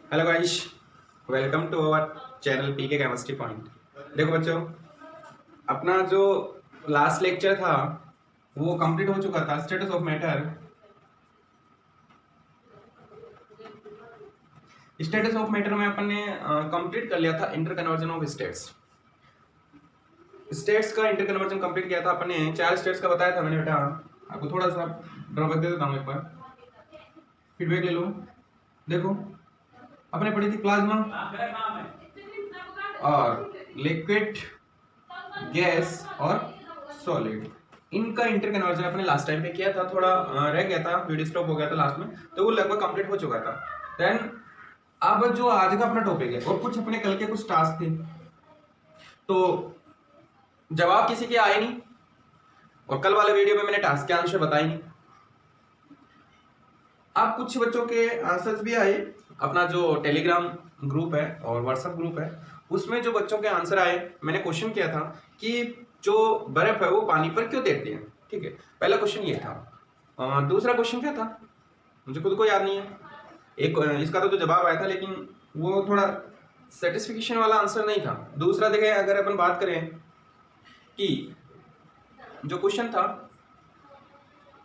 Hello guys, welcome to our channel PK chemistry point. देखो बच्चों, अपना जो लास्ट लेक्चर था वो कंप्लीट हो चुका था। Status of matter, status of matter में अपन ने कंप्लीट कर लिया था inter conversion of states. States का इंटर कन्वर्जन कंप्लीट किया था अपन ने। 4 स्टेट्स का बताया था मैंने बेटा। आपको थोड़ा सा ड्रॉबैक दे देता हूँ, एक बार फीडबैक ले लो। देखो, अपने पढ़ी थी प्लाज्मा और लिक्विड, गैस और सॉलिड। इनका इंटर कन्वर्जन अपने लास्ट टाइम पे किया था। थोड़ा रह गया था, वीडियो स्टॉप हो गया था लास्ट में, तो वो लगभग कंप्लीट हो चुका था। देन अब जो आज का अपना टॉपिक है और कुछ अपने कल के कुछ टास्क थे, तो जवाब किसी के आए नहीं और कल वाले वीडियो में मैंने टास्क के आंसर बताए नहीं। अब कुछ बच्चों के आंसर्स भी आए। अपना जो टेलीग्राम ग्रुप है और व्हाट्सएप ग्रुप है, उसमें जो बच्चों के आंसर आए, मैंने क्वेश्चन किया था कि जो बर्फ है वो पानी पर क्यों तैरती है। ठीक है, पहला क्वेश्चन ये था। दूसरा क्वेश्चन क्या था मुझे खुद को याद नहीं है। एक इसका तो जवाब आया था, लेकिन वो थोड़ा सेटिस्फिकेशन वाला आंसर नहीं था। दूसरा देखें, अगर अपन बात करें कि जो क्वेश्चन था,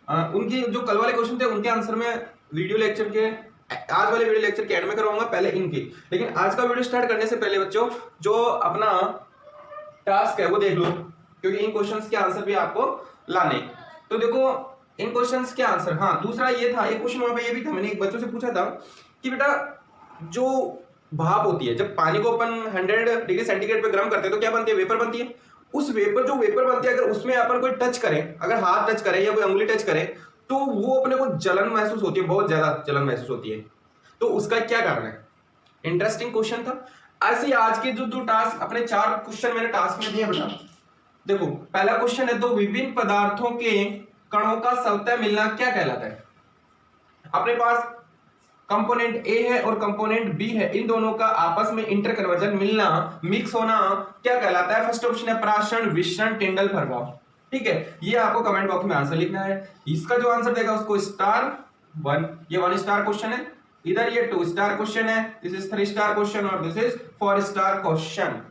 उनके जो कल वाले क्वेश्चन थे उनके आंसर में वीडियो लेक्चर के, आज वाले वीडियो लेक्चर के एंड में करवाऊंगा, पहले इनकी। लेकिन आज का वीडियो स्टार्ट करने से पहले बच्चों, जो अपना टास्क है वो देख लो, क्योंकि इन क्वेश्चंस के आंसर भी आपको लाने। तो देखो, इन क्वेश्चंस के आंसर, हाँ दूसरा ये था, एक क्वेश्चन वहां पे ये भी था, मैंने एक बच्चों से पूछा था कि बेटा जो भाप होती है, जब पानी को अपन 100 डिग्री सेंटीग्रेड पे गर्म करते हैं तो क्या बनती है, वेपर बनती है। उस वेपर, जो वेपर बनती है, अगर उसमें अपन कोई टच करें, अगर हाथ टच करें या कोई उंगली टच करे, तो वो अपने को जलन महसूस होती है, बहुत ज्यादा जलन महसूस होती है। तो उसका क्या कारण है? इंटरेस्टिंग क्वेश्चन था। ऐसे ही आज के जो जो टास्क, अपने 4 क्वेश्चन मैंने टास्क में दिए बेटा। देखो, पहला क्वेश्चन है, तो विभिन्न पदार्थों के कणों का स्वतः मिलना क्या कहलाता है। अपने पास कंपोनेंट ए है और कंपोनेंट बी है, इन दोनों का आपस में इंटर कन्वर्जन, मिलना, मिक्स होना क्या कहलाता है। फर्स्ट ऑप्शन है प्राशन, विषण, टिंडल प्रभाव। ठीक है, ये आपको कमेंट बॉक्स में आंसर लिखना है। इसका जो आंसर देगा उसको *1, ये 1 स्टार क्वेश्चन है। इधर ये 2 स्टार क्वेश्चन है, दिस इज 3 स्टार क्वेश्चन और this is 4 star question.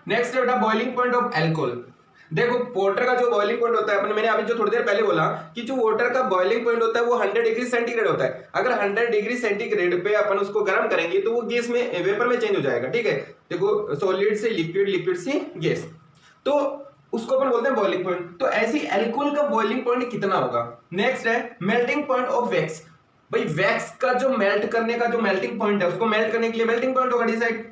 Next है बेटा बॉइलिंग पॉइंट ऑफ अल्कोहल। देखो, वाटर का जो बॉइलिंग पॉइंट होता है, अपन मैंने अभी जो थोड़ी देर पहले बोला कि जो वाटर का बॉइलिंग पॉइंट होता है वो 100 डिग्री सेंटीग्रेड होता है। अगर 100 डिग्री सेंटीग्रेड पे अपन उसको गर्म करेंगे तो वो गैस में, वेपर में चेंज हो जाएगा। ठीक है, देखो सॉलिड से लिक्विड, लिक्विड से गैस, तो उसको अपन बोलते हैं बॉइलिंग पॉइंट। तो ऐसी अल्कोहल का बॉइलिंग पॉइंट कितना होगा। नेक्स्ट है मेल्टिंग पॉइंट ऑफ वैक्स। भाई वैक्स का जो मेल्ट करने का जो मेल्टिंग पॉइंट है, उसको मेल्ट करने के लिए मेल्टिंग पॉइंट होगा डिसाइड।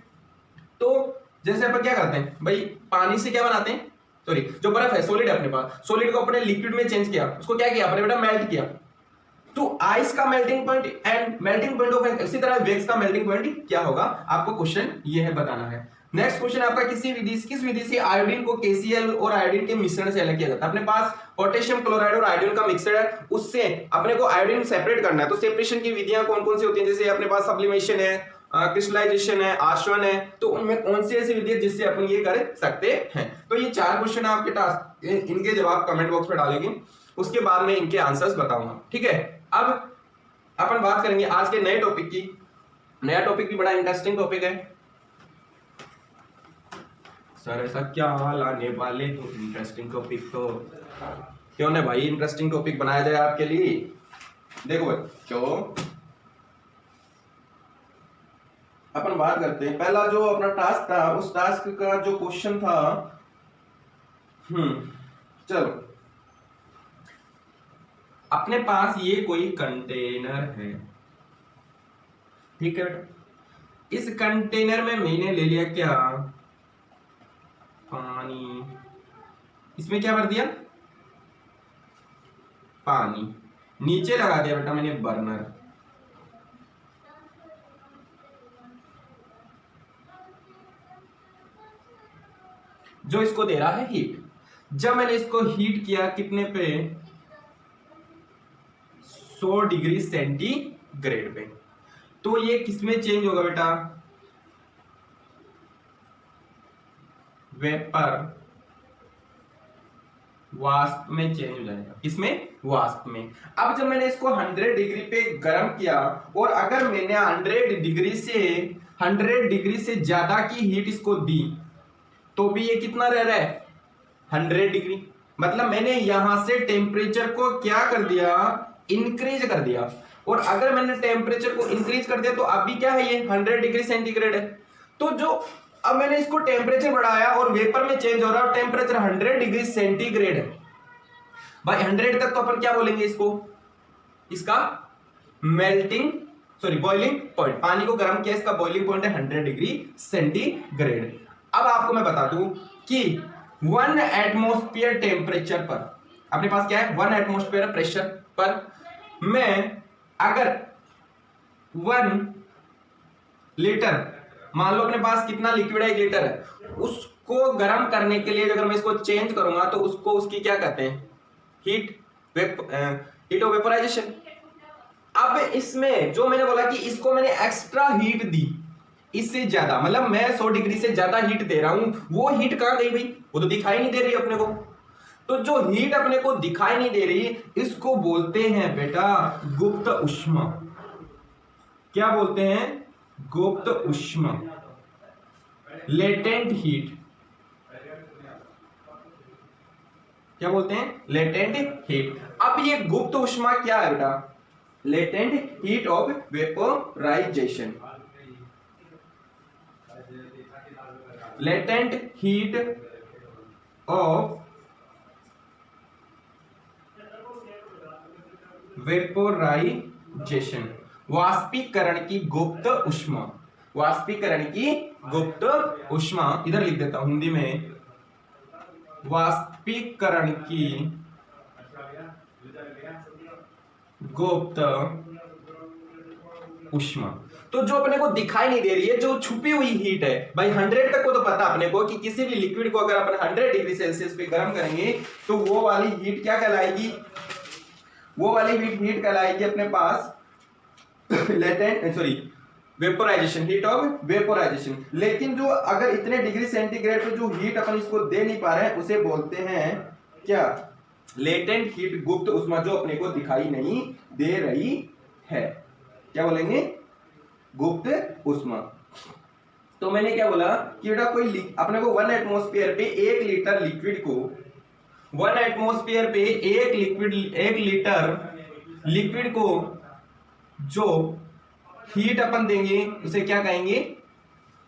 तो जैसे अपन क्या करते हैं भाई, पानी से क्या बनाते हैं, सॉरी जो बर्फ है, सॉलिड है अपने पास, सॉलिड को अपने लिक्विड में चेंज किया, उसको क्या किया अपने बेटा, मेल्ट किया। तो आइस का melting point and melting point of, इसी तरह वैक्स का मेल्टिंग पॉइंट क्या होगा, आपको क्वेश्चन ये है बताना है। नेक्स्ट क्वेश्चन आपका, किस विधि से आयोडीन को KCl और आयोडीन के मिश्रण से अलग किया जाता है। अपने पास पोटेशियम क्लोराइड और आयोडीन का मिक्सचर है, उससे अपने को आयोडीन सेपरेट करना है। तो सेपरेशन की विधियां कौन कौन सी होती हैं, जैसे अपने पास सब्लिमेशन है, क्रिस्टलाइजेशन है, आसवन है, तो उनमें कौन सी ऐसी विधि है जिससे अपन ये कर सकते हैं। तो ये 4 क्वेश्चन आपके टास्क, इनके जवाब कमेंट बॉक्स में डालेंगे, उसके बाद में इनके आंसर्स बताऊंगा। ठीक है, अब अपन बात करेंगे आज के नए टॉपिक की। नया टॉपिक भी बड़ा इंटरेस्टिंग टॉपिक है। सर ऐसा क्या लाने वाले हो इंटरेस्टिंग टॉपिक, तो क्यों ना भाई इंटरेस्टिंग टॉपिक बनाया जाए आपके लिए। देखो बच्चों, अपन बात करते हैं, पहला जो अपना टास्क था, उस टास्क का जो क्वेश्चन था, चलो, अपने पास ये कोई कंटेनर है, ठीक है बेटा। इस कंटेनर में मैंने ले लिया क्या, पानी। इसमें क्या भर दिया, पानी। नीचे लगा दिया बेटा मैंने बर्नर। जो इसको दे रहा है हीट। जब मैंने इसको हीट किया कितने पे, 100 डिग्री सेंटीग्रेड पे, तो ये किसमें चेंज होगा बेटा, वेपर वाष्प में चेंज हो जाएगा। किसमें? वाष्प में। अब जब मैंने इसको 100 डिग्री पे गर्म किया और अगर मैंने 100 डिग्री से ज्यादा की हीट इसको दी तो भी ये कितना रह रहा है? 100 डिग्री। मतलब मैंने यहां से टेम्परेचर को क्या कर दिया? इंक्रीज कर दिया। और अगर मैंने टेम्परेचर को इंक्रीज कर दिया तो अभी क्या है? ये 100 डिग्री सेंटीग्रेड है। तो जो अब मैंने इसको टेम्परेचर बढ़ाया और वेपर में चेंज हो रहा है और टेम्परेचर 100 डिग्री सेंटीग्रेड है भाई। 100 तक तो अपन क्या बोलेंगे इसको? इसका मेल्टिंग बॉइलिंग पॉइंट। पानी को गर्म किया, इसका बॉइलिंग पॉइंट है 100 डिग्री सेंटीग्रेड। अब आपको मैं बता दूं कि 1 एटमॉस्फेयर टेम्परेचर पर, अपने पास क्या है? 1 एटमॉस्फेयर प्रेशर पर मैं अगर 1 लीटर, मान लो अपने पास कितना लिक्विड है? 1 लीटर है, उसको गर्म करने के लिए अगर मैं इसको चेंज करूंगा तो उसको उसकी क्या कहते हैं? Heat of vaporisation. अब इसमें जो मैंने बोला कि इसको मैंने एक्स्ट्रा हीट दी, इससे ज्यादा, मतलब मैं 100 डिग्री से ज्यादा हीट दे रहा हूं, वो हीट कहां गई भाई? वो तो दिखाई नहीं दे रही अपने को। तो जो हीट अपने को दिखाई नहीं दे रही, इसको बोलते हैं बेटा गुप्त ऊष्मा। क्या बोलते हैं? गुप्त ऊष्मा, लेटेंट हीट। क्या बोलते हैं? Latent heat. अब ये गुप्त ऊष्मा क्या है बेटा? Latent heat of vaporisation. Latent heat of vaporisation, वाष्पीकरण की गुप्त ऊष्मा। वाष्पीकरण की गुप्त ऊष्मा, इधर लिख देता हूं हिंदी में, वाष्पीकरण की गुप्त ऊष्मा। तो जो अपने को दिखाई नहीं दे रही है, जो छुपी हुई हीट है भाई, 100 तक को तो पता अपने को कि किसी भी लिक्विड को अगर अपन 100 डिग्री सेल्सियस पे गर्म करेंगे तो वो वाली हीट क्या कहलाएगी? वो वाली हीट कहलाएगी अपने पास latent vaporisation, heat of vaporisation. लेकिन जो अगर इतने डिग्री सेंटीग्रेड पे जो हीट अपन इसको दे नहीं पा रहे हैं, उसे बोलते हैं क्या? लेटेंट हीट, गुप्त ऊष्मा, जो अपने को दिखाई नहीं दे रही है। क्या बोलेंगे? गुप्त ऊष्मा। तो मैंने क्या बोला कि बेटा कोई अपने को 1 एटमॉस्फेयर पे 1 लीटर लिक्विड को, 1 एटमॉस्फेयर पे 1 लीटर लिक्विड को जो हीट अपन देंगे उसे क्या कहेंगे?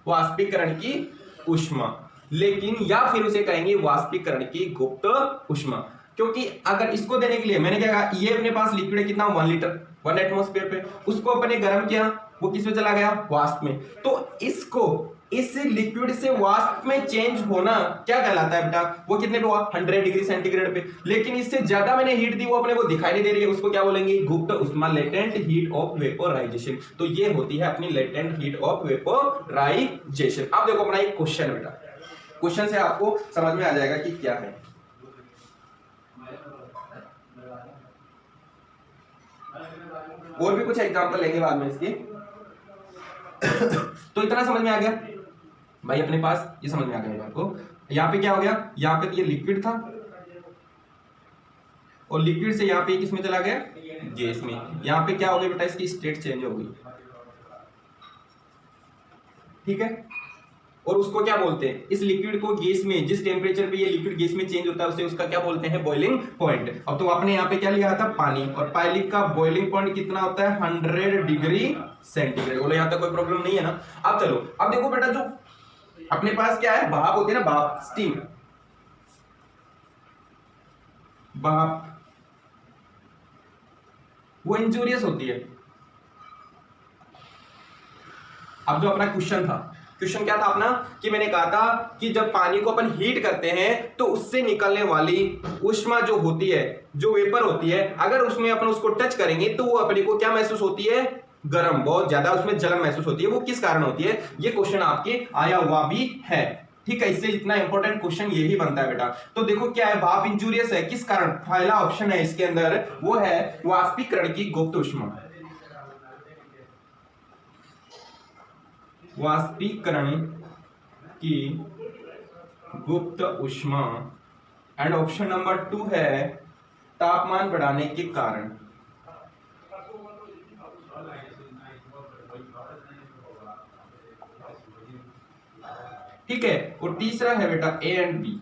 वाष्पीकरण की ऊष्मा। लेकिन या फिर उसे कहेंगे वाष्पीकरण की गुप्त ऊष्मा। क्योंकि अगर इसको देने के लिए मैंने क्या कहा, ये अपने पास लिक्विड है कितना? 1 लीटर 1 एटमॉस्फेयर पे, उसको अपने गर्म किया, वो किस में चला गया? वाष्प में। तो इसको, इस लिक्विड से वाष्प में चेंज होना क्या कहलाता है बेटा? वो कितने पे हुआ? 100 डिग्री सेंटीग्रेड पे। लेकिन इससे ज्यादा मैंने हीट दी, वो अपने को दिखाई नहीं दे रही है, उसको क्या बोलेंगे? गुप्त ऊष्मा, लेटेंट हीट ऑफ वेपोराइजेशन। तो ये होती है अपनी लेटेंट हीट ऑफ वेपोराइजेशन। अब देखो अपना एक क्वेश्चन बेटा, क्वेश्चन से आपको समझ में आ जाएगा कि क्या है। और भी कुछ एग्जांपल लेंगे बाद में इसकी। तो इतना समझ में आ गया भाई अपने पास, ये समझ में आ गया आपको। यहाँ पे क्या हो गया? यहाँ पे ये लिक्विड था और लिक्विड से यहाँ पे किसमें चला गया? गैस में। यहाँ पे क्या हो गया बेटा? इसकी स्टेट चेंज हो गई। ठीक है। और उसको क्या बोलते हैं? इस लिक्विड को गैस में, जिस टेम्परेचर पे ये लिक्विड गैस में चेंज होता है उसे उसका क्या बोलते हैं? Boiling point. अब तो आपने यहाँ पे क्या लिया था? पानी। और पानी का बॉइलिंग पॉइंट कितना होता है? 100 डिग्री सेंटीग्रेड। बोलो यहाँ तक कोई प्रॉब्लम नहीं है ना? अब चलो, अब देखो बेटा, जो अपने पास क्या है? भाप होती है ना, भाप, स्टीम, भाप, वो इंजूरियस होती है। अब जो अपना क्वेश्चन था, क्वेश्चन क्या था अपना? कि मैंने कहा था कि जब पानी को अपन हीट करते हैं तो उससे निकलने वाली ऊष्मा जो होती है, जो वेपर होती है, अगर उसमें अपन उसको टच करेंगे तो वो अपने को क्या महसूस होती है? गर्म, बहुत ज्यादा उसमें जलन महसूस होती है। वो किस कारण होती है? ये क्वेश्चन आपके आया हुआ भी है। ठीक है, इससे इतना इंपॉर्टेंट क्वेश्चन यही बनता है बेटा। तो देखो क्या है? भाप इंजूरियस है, किस कारण? पहला ऑप्शन है इसके अंदर, वो है वाष्पीकरण की गुप्त ऊष्मा। वाष्पीकरण की गुप्त ऊष्मा एंड ऑप्शन नंबर 2 है तापमान बढ़ाने के कारण। ठीक है, और तीसरा है बेटा ए एंड बी।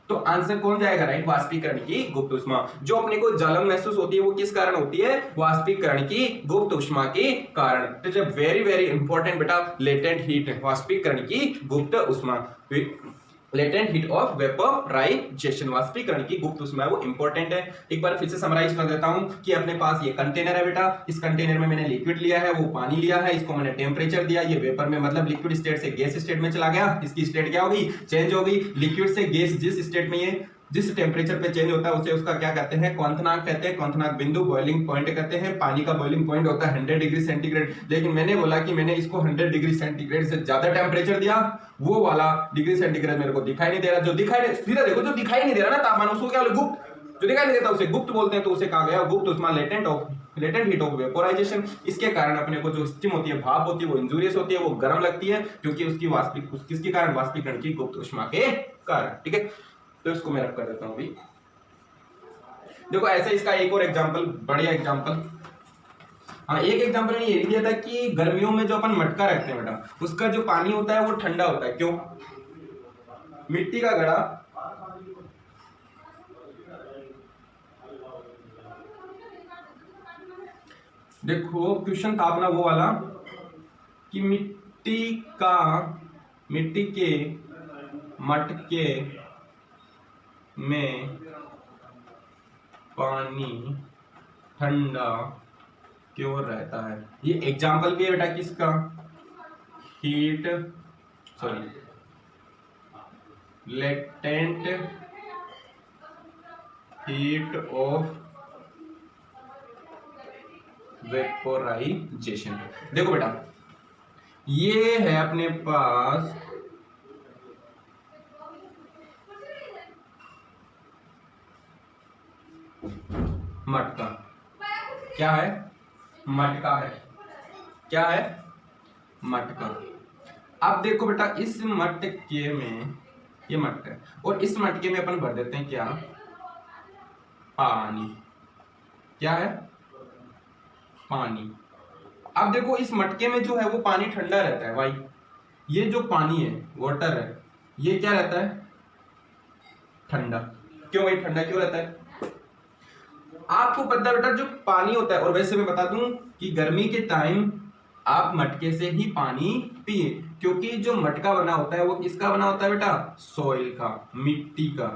तो आंसर कौन जाएगा राइट? वाष्पीकरण की गुप्त ऊष्मा। जो अपने को जलन महसूस होती है वो किस कारण होती है? वाष्पीकरण की गुप्त ऊष्मा के कारण। तो जब वेरी वेरी इंपॉर्टेंट बेटा लेटेंट हीट, वाष्पीकरण की गुप्त ऊष्मा, लेटेंट हीट ऑफ वेपोराइजेशन, वाष्पीकरण की गुप्त ऊष्मा है वो इंपॉर्टेंट है। एक बार फिर से समराइज कर देता हूं कि अपने पास ये कंटेनर है बेटा, इस कंटेनर में मैंने लिक्विड लिया है, वो पानी लिया है, इसको मैंने टेम्परेचर दिया, ये वेपर में मतलब लिक्विड स्टेट से गैस स्टेट में चला गया, इसकी स्टेट क्या होगी? चेंज होगी। लिक्विड से गैस जिस स्टेट में ये जिस टेम्परेचर पे चेंज होता है उसे उसका क्या कहते हैं? क्वथनांक कहते हैं, क्वथनांक बिंदु, बॉइलिंग पॉइंट कहते हैं। पानी का बॉइलिंग पॉइंट होता है 100 डिग्री सेंटीग्रेड, लेकिन मैंने बोला कि मैंने इसको 100 डिग्री सेंटीग्रेड से ज्यादा टेम्परेचर दिया, वो वाला डिग्री सेंटीग्रेड मेरे को दिखाई नहीं दे रहा। जो दिखाई सीधा देखो, जो दिखाई नहीं दे रहा ना तापमान, उसको क्या बोलते? गुप्त। जो दिखाई नहीं देता उसे गुप्त बोलते हैं। तो उसे कहा गया गुप्त ऊष्मा, लेटेंट हीट ऑफ वेपोराइजेशन। इसके कारण अपने को जो स्टीम होती है, भाप होती है, वो इंजूरियस होती है, वो गर्म लगती है, क्योंकि उसकी किसके कारण? वाष्पीकरण की गुप्त ऊष्मा के कारण। ठीक है, तो इसको मैं रख कर देता हूं अभी। देखो ऐसे इसका एक और एग्जांपल, बढ़िया एग्जांपल। हाँ, एक एग्जांपल मैंने ये दिया था कि गर्मियों में जो अपन मटका रखते हैं बेटा, उसका जो पानी होता है वो ठंडा होता है। क्यों? मिट्टी का घड़ा देखो क्वेश्चन था अपना वो वाला कि मिट्टी के मटके में पानी ठंडा क्यों रहता है? ये एग्जाम्पल भी है बेटा किसका? Latent heat of vaporisation. देखो बेटा, ये है अपने पास मटका। क्या है? मटका है। क्या है? मटका। अब देखो बेटा, इस मटके में, ये मटका है, और इस मटके में अपन भर देते हैं क्या? पानी। क्या है? पानी। अब देखो इस मटके में जो है वो पानी ठंडा रहता है भाई। ये जो पानी है, वाटर है, ये क्या रहता है? ठंडा। क्यों भाई ठंडा क्यों रहता है? आपको पता है बेटा, जो पानी होता है, और वैसे मैं बता दूं कि गर्मी के टाइम आप मटके से ही पानी पिए, क्योंकि जो मटका बना होता है वो किसका बना होता है बेटा? सॉइल का, मिट्टी का।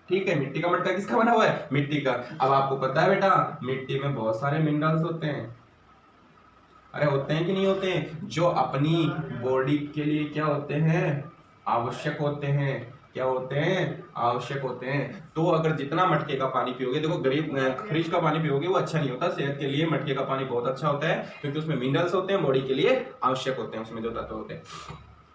ठीक है, मिट्टी का मटका किसका बना हुआ है? मिट्टी का। अब आपको पता है बेटा, मिट्टी में बहुत सारे मिनरल्स होते हैं। अरे होते हैं कि नहीं होते हैं? जो अपनी बॉडी के लिए क्या होते हैं? आवश्यक होते हैं। क्या होते हैं? आवश्यक होते हैं। तो अगर जितना मटके का पानी पियोगे, देखो गरीब फ्रिज का पानी पियोगे वो अच्छा नहीं होता सेहत के लिए। मटके का पानी बहुत अच्छा होता है, क्योंकि उसमें मिनरल्स होते हैं, बॉडी के लिए आवश्यक होते हैं, उसमें जो तत्व होते हैं।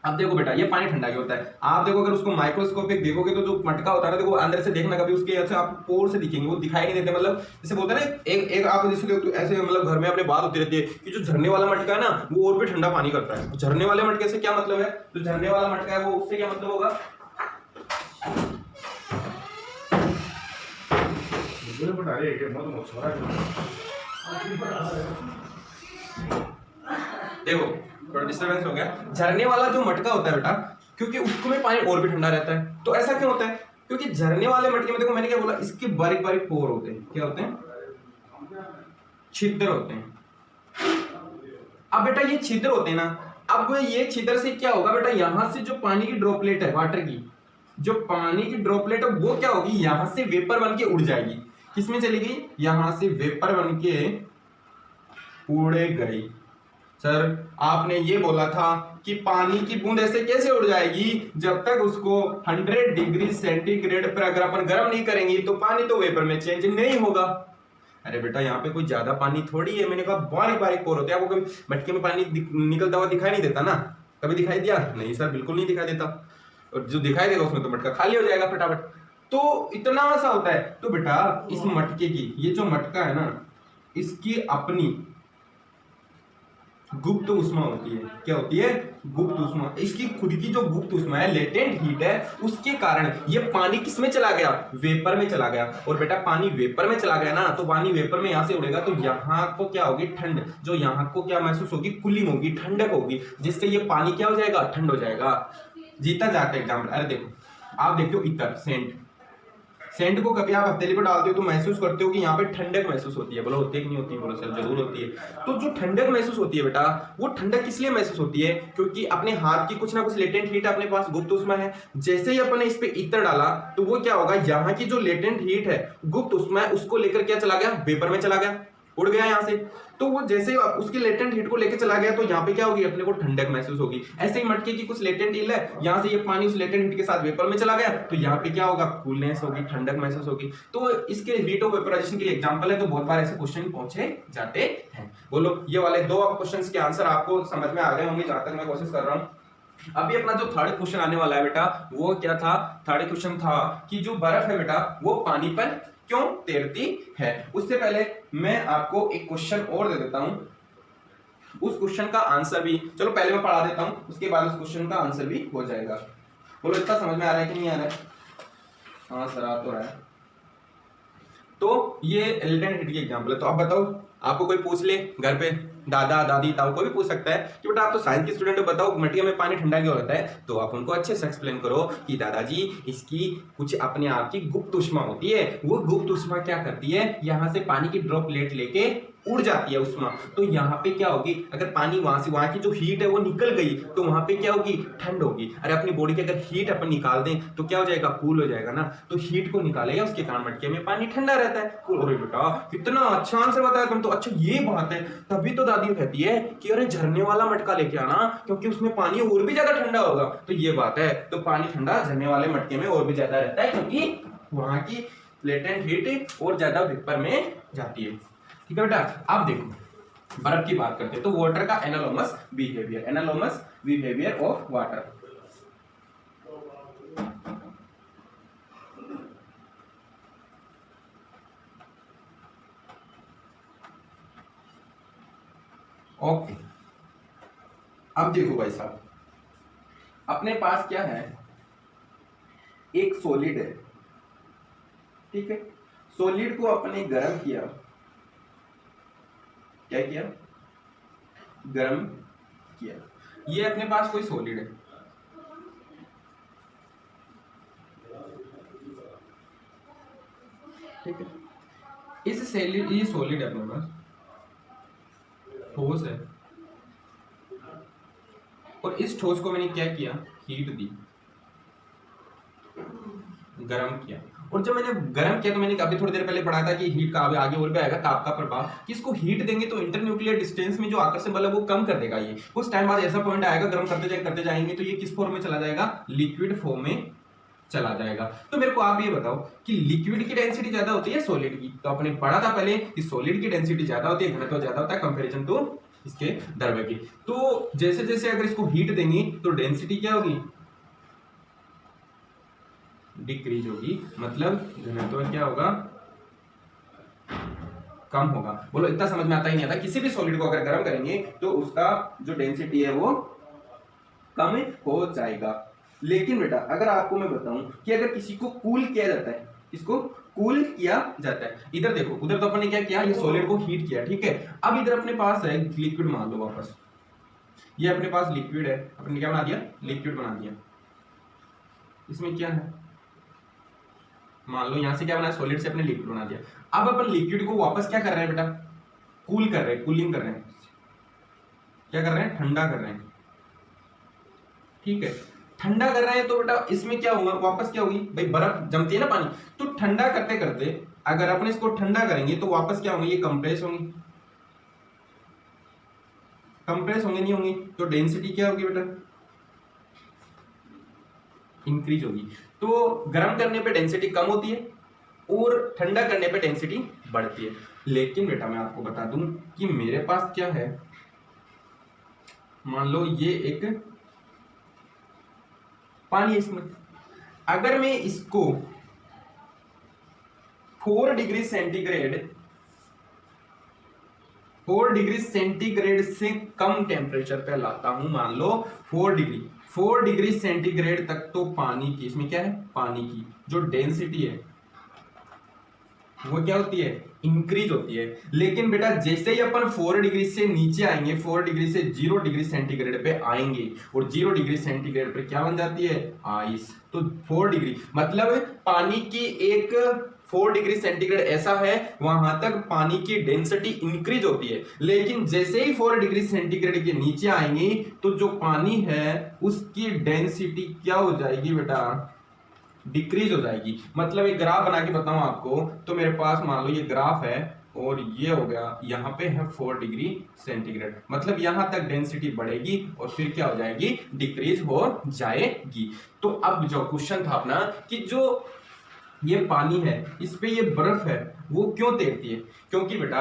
अब देखो बेटा, ये पानी ठंडा क्यों होता है? आप देखो अगर उसको माइक्रोस्कोपिक देखोगे तो जो मटका होता है ना, देखो अंदर से देखना, कभी उसके ऐसे आपको पोर से दिखेंगे, वो दिखाई नहीं देते। मतलब जैसे बोलते हैं ना, एक आप जैसे ऐसे मतलब घर में अपने बात होती रहती है कि जो झरने वाला मटका है ना, वो और भी ठंडा पानी करता है। झरने वाले मटके से क्या मतलब है? जो झरने वाला मटका है वो उससे क्या मतलब होगा? देखो थोड़ा डिस्टर्बेंस हो गया। झरने वाला जो मटका होता है बेटा, क्योंकि उसको में पानी और भी ठंडा रहता है। तो ऐसा क्यों होता है? क्योंकि झरने वाले मटके में, देखो मैंने क्या बोला, इसके बारीक बारीक पोर होते हैं। क्या होते हैं? छिद्र होते हैं। अब बेटा ये छिद्र होते हैं ना, अब ये छिद्र से क्या होगा बेटा? यहां से जो पानी की ड्रॉपलेट है, वाटर की जो पानी की ड्रॉपलेट है, वो क्या होगी? यहां से वेपर बन के उड़ जाएगी। किसमें चली गई? यहां से वेपर बन के उड़े गई। सर आपने ये बोला था कि पानी की बूंद ऐसे कैसे उड़ जाएगी? जब तक उसको 100 डिग्री सेंटीग्रेड पर अगर अपन गर्म नहीं करेंगे तो पानी तो वेपर में चेंज नहीं होगा। अरे बेटा यहाँ पे कोई ज्यादा पानी थोड़ी है। मैंने कहा बारीक बारीक पोर होते हैं। आपको कभी मटके में पानी निकलता हुआ दिखाई नहीं देता ना? कभी दिखाई दिया? नहीं सर, बिल्कुल नहीं दिखाई देता। और जो दिखाई देगा उसमें तो मटका खाली हो जाएगा फटाफट। तो इतना सा होता है। तो बेटा इस मटके की, ये जो मटका है ना, इसकी अपनी गुप्त उष्मा होती है। क्या होती है? गुप्त उष्मा। इसकी खुद की जो गुप्त उष्मा है, लेटेंट हीट है, उसके कारण ये पानी किस में चला गया? वेपर में चला गया। और बेटा पानी वेपर में चला गया ना, तो पानी वेपर में यहां से उड़ेगा तो यहाँ को क्या होगी? ठंड। जो यहाँ को क्या महसूस होगी? कूलिंग होगी, ठंडक होगी, जिससे ये पानी क्या हो जाएगा? ठंड हो जाएगा। जीता जाता है एग्जाम्पल। अरे देखो, आप देखो इतर, सेंट, सेंट को कभी आप हथेली पर डालते हो तो महसूस करते हो कि यहाँ पे ठंडक महसूस होती है। बोलो होती है कि नहीं होती? बोलो सर जरूर होती है। तो जो ठंडक महसूस होती है बेटा, वो ठंडक किस लिए महसूस होती है? क्योंकि अपने हाथ की कुछ ना कुछ लेटेंट हीट अपने पास गुप्त उष्मा है। जैसे ही अपने इस पे इत्र डाला तो वो क्या होगा? यहाँ की जो लेटेंट हीट है, गुप्त उष्मा है, उसको लेकर क्या चला गया? वेपर में चला गया, उड़ गया यहाँ से। तो वो जैसे उसकी लेटेंट हीट को लेकर चला गया तो यहाँ पे क्या होगी? अपने को ठंडक महसूस होगी। ऐसे ही मटके की कुछ लेटेंट हीट है, यहाँ से ये पानी उस लेटेंट हीट के साथ वेपर में चला गया तो यहाँ पे क्या होगा? कूलनेस होगी, ठंडक महसूस होगी। तो इसके हीट ऑफ वेपराइजेशन के एग्जांपल है। तो बहुत बार ऐसे क्वेश्चन पूछे जाते हैं। बोलो ये वाले दो क्वेश्चंस के आंसर आपको समझ में आ गए होंगे जहां तक मैं कोशिश कर रहा हूं। अभी अपना जो थर्ड क्वेश्चन आने वाला है बेटा, वो क्या था? थर्ड क्वेश्चन था कि जो बर्फ है बेटा, वो पानी पर क्यों तैरती है। उससे पहले मैं आपको एक क्वेश्चन और दे देता हूं, उस क्वेश्चन का आंसर भी, चलो पहले मैं पढ़ा देता हूं, उसके बाद उस क्वेश्चन का आंसर भी हो जाएगा। बोलो इतना समझ में आ रहा है कि नहीं आ रहा है? हाँ सर आ तो रहा है। तो ये लेटेंट हीट की एग्जांपल है। तो अब बताओ, आपको कोई पूछ ले घर पे, दादा दादी ताऊ कोई भी पूछ सकता है कि बेटा आप तो साइंस के स्टूडेंट हो, बताओ मटिया में पानी ठंडा क्यों होता है? तो आप उनको अच्छे से एक्सप्लेन करो कि दादाजी इसकी कुछ अपने आप की गुप्त उष्मा होती है। वो गुप्त उष्मा क्या करती है? यहाँ से पानी की ड्रॉपलेट लेके उड़ जाती है उष्मा। तो यहाँ पे क्या होगी? अगर पानी वहां से, वहां की जो हीट है वो निकल गई तो वहां पे क्या होगी? ठंड होगी। अरे अपनी बॉडी की अगर हीट अपन निकाल दें तो क्या हो जाएगा? कूल हो जाएगा ना। तो हीट को निकालेगा, उसके कारण मटके में पानी ठंडा रहता है। अरे बेटा कितना अच्छा आंसर बताया तुम तो। अच्छा ये बात है, तभी तो दादी कहती है कि अरे झरने वाला मटका लेके आना, क्योंकि उसमें पानी और भी ज्यादा ठंडा होगा। तो ये बात है, तो पानी ठंडा झरने वाले मटके में और भी ज्यादा रहता है, क्योंकि वहां की लेटेंट हीट और ज्यादा वेपर में जाती है। ठीक है बेटा, आप देखो बर्फ की बात करते हैं तो वाटर का anomalous behaviour, anomalous behaviour of water. Okay, अब देखो भाई साहब, अपने पास क्या है? एक सॉलिड है, ठीक है। सॉलिड को अपने गर्म किया, क्या किया? गर्म किया। ये अपने पास कोई सॉलिड है, ठीक है। इस सॉलिड, ये सॉलिड है अपने पास, ठोस है, और इस ठोस को मैंने क्या किया? हीट दी, गर्म किया। और जब मैंने गर्म किया तो मैंने अभी थोड़ी देर पहले पढ़ा था कि हीट का आगे और भी आएगा, ताप का प्रभाव, कि इसको हीट देंगे तो इंटरन्यूक्लियर डिस्टेंस में जो आकर्षण बल है वो कम कर देगा। ये कुछ टाइम बाद ऐसा पॉइंट आएगा, गर्म करते जाएंगे तो ये किस फॉर्म में चला जाएगा? लिक्विड फॉर्म में चला जाएगा। तो मेरे को आप ये बताओ कि लिक्विड की डेंसिटी ज्यादा होती है सॉलिड की? तो आपने पढ़ा था पहले कि सॉलिड की डेंसिटी ज्यादा होती है, घनत्व ज्यादा होता है कंपैरिजन टू इसके द्रव्य की। तो जैसे जैसे अगर इसको हीट देंगे तो डेंसिटी क्या होगी? डिक्रीज होगी, मतलब घनत्व क्या होगा? कम होगा। बोलो इतना समझ में आता ही नहीं आता? किसी भी सॉलिड को अगर गर्म करेंगे तो उसका जो डेंसिटी है वो कम हो जाएगा। लेकिन बेटा अगर आपको मैं बताऊं कि अगर किसी को कूल किया जाता है, इसको कूल किया जाता है, इधर देखो, उधर तो अपन ने क्या किया? ये सॉलिड को हीट किया, ठीक है। अब इधर अपने पास है लिक्विड, मान लो वापस ये अपने पास लिक्विड है, अपने क्या बना दिया? लिक्विड बना दिया। इसमें क्या है? मान लो यहां से क्या बना? सॉलिड से अपने लिक्विड बना दिया। अब अपन लिक्विड को वापस क्या कर रहे हैं बेटा? कूल कर रहे हैं, कूलिंग कर रहे हैं। क्या कर रहे हैं? ठंडा कर रहे हैं, ठीक है। ठंडा कर रहे हैं तो बेटा इसमें क्या होगा? वापस क्या होगी भाई? बर्फ जमती है ना पानी, तो ठंडा करते करते अगर अपन इसको ठंडा करेंगे तो वापस क्या होंगे? ये कंप्रेस होंगी, कंप्रेस होंगे नहीं होंगी? तो डेंसिटी क्या होगी बेटा? इंक्रीज होगी। तो गर्म करने पे डेंसिटी कम होती है और ठंडा करने पे डेंसिटी बढ़ती है। लेकिन बेटा मैं आपको बता दूं कि मेरे पास क्या है, मान लो ये एक पानी है, इसमें अगर मैं इसको 4 डिग्री सेंटीग्रेड 4 डिग्री सेंटीग्रेड से कम टेम्परेचर पे लाता हूं, मान लो 4 डिग्री सेंटीग्रेड तक, तो पानी की, इसमें क्या है, पानी की जो डेंसिटी है वो क्या होती है, इंक्रीज होती है। लेकिन बेटा जैसे ही अपन 4 डिग्री से नीचे आएंगे, 4 डिग्री से 0 डिग्री सेंटीग्रेड पे आएंगे, और 0 डिग्री सेंटीग्रेड पे क्या बन जाती है, आइस। तो 4 डिग्री मतलब पानी की एक 4 डिग्री सेंटीग्रेड ऐसा है वहां तक पानी की डेंसिटी इंक्रीज होती है। लेकिन जैसे ही 4 डिग्री सेंटीग्रेड के नीचे आएंगे तो जो पानी है उसकी डेंसिटी क्या हो जाएगी बेटा, डिक्रीज हो जाएगी। मतलब एक ग्राफ बना के बताऊं आपको, तो मेरे पास मान लो ये ग्राफ है और ये हो गया, यहाँ पे है 4 डिग्री सेंटीग्रेड, मतलब यहां तक डेंसिटी बढ़ेगी और फिर क्या हो जाएगी, डिक्रीज हो जाएगी। तो अब जो क्वेश्चन था अपना कि जो ये पानी है इस पे ये बर्फ है वो क्यों तैरती है, क्योंकि बेटा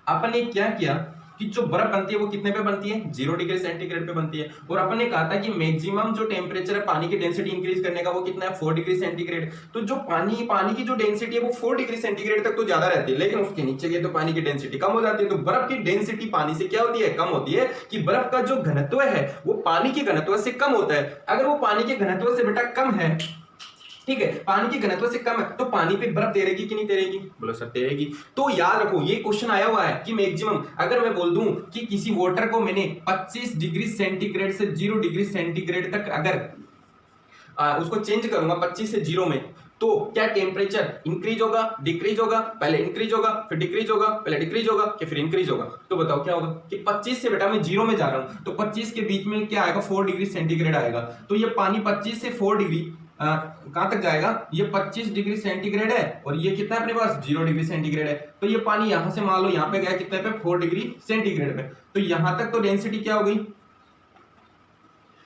अपन ने क्या किया कि जो बर्फ बनती है वो कितने पे बनती है, 0 डिग्री सेंटीग्रेड पे बनती है। और अपन ने कहा था कि मैक्सिमम जो टेम्परेचर है पानी की डेंसिटी इंक्रीज करने का वो कितना है, 4 डिग्री सेंटीग्रेड। तो जो पानी की जो डेंसिटी है वो 4 डिग्री सेंटीग्रेड तक तो ज्यादा रहती है, लेकिन उसके नीचे गए तो पानी की डेंसिटी कम हो जाती है। तो बर्फ की डेंसिटी पानी से क्या होती है, कम होती है, कि बर्फ का जो घनत्व है वो पानी के घनत्व से कम होता है। अगर वो पानी के घनत्व से बेटा कम है, ठीक है, पानी के घनत्व से कम है, तो पानी पे बर्फ तैरेगी कि नहीं तैरेगी, बोलो सर तैरेगी। तो याद रखो ये क्वेश्चन आया हुआ है कि मैक्सिमम, अगर मैं बोल दूं कि किसी वाटर को मैंने 25 डिग्री सेंटीग्रेड से 0 डिग्री सेंटीग्रेड तक अगर उसको चेंज करूंगा 25 से 0 में, तो क्या टेम्परेचर इंक्रीज होगा, डिक्रीज होगा, पहले इंक्रीज होगा फिर डिक्रीज होगा, पहले डिक्रीज होगा कि फिर इंक्रीज होगा। तो बताओ क्या होगा कि 25 से बेटा मैं 0 में जा रहा हूं, तो 25 के बीच में क्या आएगा, 4 डिग्री सेंटीग्रेड आएगा। तो ये पानी 25 से 4 डिग्री कहां तक जाएगा, ये 25 डिग्री सेंटीग्रेड है और ये कितना है अपने पास, 0 डिग्री सेंटीग्रेड है। तो ये पानी यहां से मान लो यहां पे गया कितने पे, 4 डिग्री सेंटीग्रेड पे, तो यहां तक तो डेंसिटी क्या हो गई,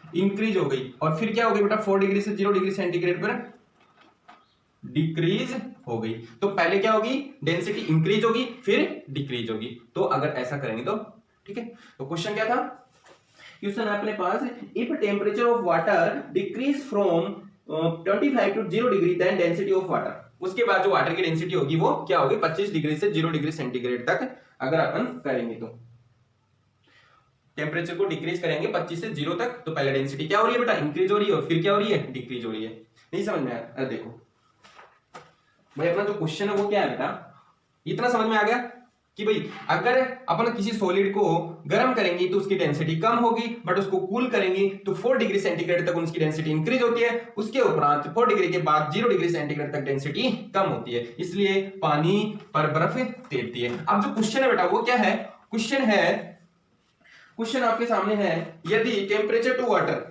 इंक्रीज हो गई। और फिर क्या हो गई बेटा, 4 डिग्री से 0 डिग्री सेंटीग्रेड पर डिक्रीज हो गई। तो पहले क्या होगी, डेंसिटी इंक्रीज होगी फिर डिक्रीज होगी। तो अगर ऐसा करेंगे तो ठीक है। तो क्वेश्चन क्या था, क्वेश्चन अपने पास, if temperature of water decrease from 25 to 0 degree then density of water, उसके बाद जो वाटर की डेंसिटी होगी वो क्या होगी, 25 डिग्री से 0 डिग्री सेंटीग्रेड तक अगर अपन करेंगे तो टेम्परेचर को डिक्रीज करेंगे 25 से 0 तक, तो पहले डेंसिटी क्या हो रही है बेटा, इंक्रीज हो रही है, और फिर क्या हो रही है, डिक्रीज हो रही है। नहीं समझ में आया, अरे देखो भाई अपना जो क्वेश्चन है वो क्या है बेटा, इतना समझ में आ गया कि भाई अगर अपन किसी सॉलिड को गर्म करेंगे तो उसकी डेंसिटी कम होगी, बट उसको कूल करेंगे तो 4 डिग्री सेंटीग्रेड तक उसकी डेंसिटी इंक्रीज होती है, उसके उपरांत 4 डिग्री के बाद 0 डिग्री सेंटीग्रेड तक डेंसिटी कम होती है, इसलिए पानी पर बर्फ तैरती है। अब जो क्वेश्चन है बेटा वो क्या है, क्वेश्चन आपके सामने है, यदि temperature to water,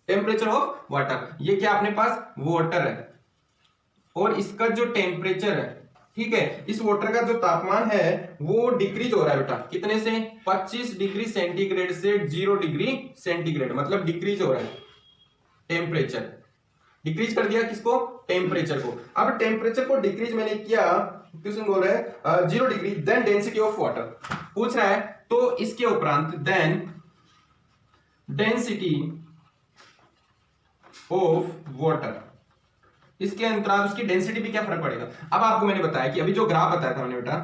temperature of water, ये क्या अपने पास वाटर है और इसका जो टेम्परेचर है, ठीक है, इस वाटर का जो तापमान है वो डिक्रीज हो रहा है बेटा, कितने से, 25 डिग्री सेंटीग्रेड से 0 डिग्री सेंटीग्रेड, मतलब डिक्रीज हो रहा है टेम्परेचर, डिक्रीज कर दिया किसको, टेम्परेचर को। अब टेम्परेचर को डिक्रीज मैंने किया, क्वेश्चन बोल रहा है 0 degree then density of water पूछ रहा है, तो इसके उपरांत देन डेंसिटी ऑफ वाटर, इसके अंतराल उसकी डेंसिटी पे क्या फर्क पड़ेगा। अब आपको मैंने बताया कि अभी जो ग्राफ बताया था मैंने बेटा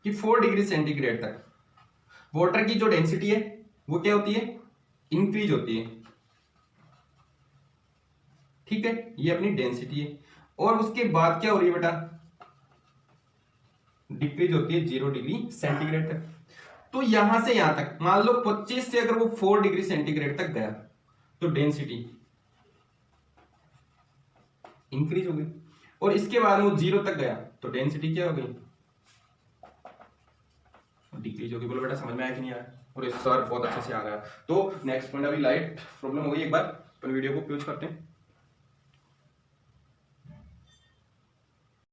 कि 4 डिग्री सेंटीग्रेड तक वाटर की जो डेंसिटी है वो क्या होती है, इंक्रीज होती है, ठीक है, ये अपनी डेंसिटी है, और उसके बाद क्या हो रही है बेटा, डिक्रीज होती है 0 डिग्री सेंटीग्रेड तक। तो यहां से यहां तक मान लो 25 से अगर वो 4 डिग्री सेंटीग्रेड तक गया तो डेंसिटी इंक्रीज हो गई, और इसके बाद वो 0 तक गया तो डेंसिटी क्या हो गई, डिक्रीज हो गई। बोलो बेटा समझ में आया कि नहीं आया, और इस सर बहुत अच्छे से आ गया। तो नेक्स्ट पॉइंट, अभी लाइट प्रॉब्लम हो गई, एक बार वीडियो को क्लोज करते हैं।